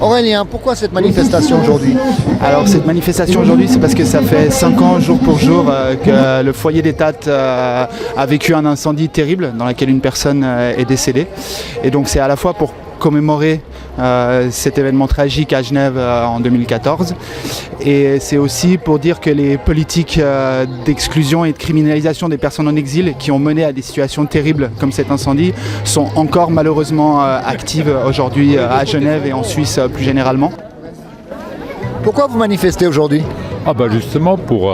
Aurélien, pourquoi cette manifestation aujourd'hui? Alors cette manifestation aujourd'hui, c'est parce que ça fait 5 ans jour pour jour que le foyer des Tattes a vécu un incendie terrible dans lequel une personne est décédée. Et donc c'est à la fois pour commémorer cet événement tragique à Genève en 2014 et c'est aussi pour dire que les politiques d'exclusion et de criminalisation des personnes en exil qui ont mené à des situations terribles comme cet incendie sont encore malheureusement actives aujourd'hui à Genève et en Suisse plus généralement. Pourquoi vous manifestez aujourd'hui? Justement pour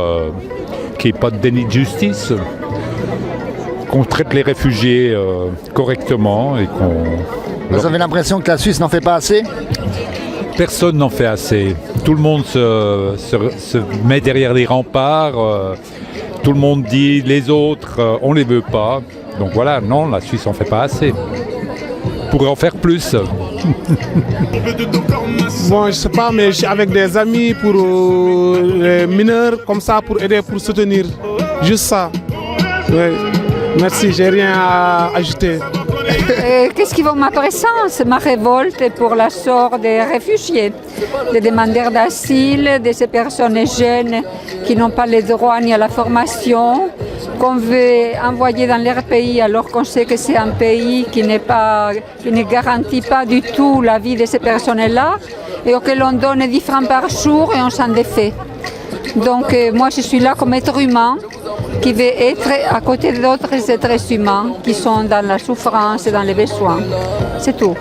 qu'il n'y ait pas de déni de justice, qu'on traite les réfugiés correctement et qu'on... Vous avez l'impression que la Suisse n'en fait pas assez? Personne n'en fait assez. Tout le monde se met derrière les remparts. Tout le monde dit les autres, on ne les veut pas. Donc voilà, non, la Suisse n'en fait pas assez. On pourrait en faire plus. Bon, je sais pas, mais je suis avec des amis pour les mineurs, comme ça, pour aider, pour soutenir. Juste ça. Ouais. Merci, j'ai rien à ajouter. Qu'est-ce qui va ma présence? Ma révolte pour la sort des réfugiés, des demandeurs d'asile, de ces personnes jeunes qui n'ont pas les droits ni à la formation, qu'on veut envoyer dans leur pays alors qu'on sait que c'est un pays qui ne garantit pas du tout la vie de ces personnes-là et auquel on donne 10 francs par jour et on s'en défait. Donc moi je suis là comme être humain qui veut être à côté d'autres êtres humains qui sont dans la souffrance et dans les besoins. C'est tout.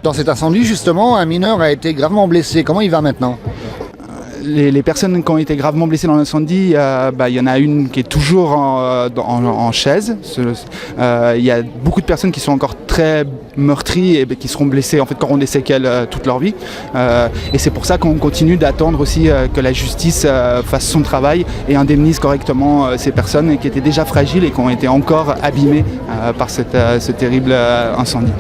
Dans cet incendie, justement, un mineur a été gravement blessé. Comment il va maintenant? Les personnes qui ont été gravement blessées dans l'incendie, il y en a une qui est toujours en chaise. Il y a beaucoup de personnes qui sont encore très meurtries et qui seront blessées en fait, qui auront des séquelles toute leur vie. Et c'est pour ça qu'on continue d'attendre aussi que la justice fasse son travail et indemnise correctement ces personnes qui étaient déjà fragiles et qui ont été encore abîmées par ce terrible incendie.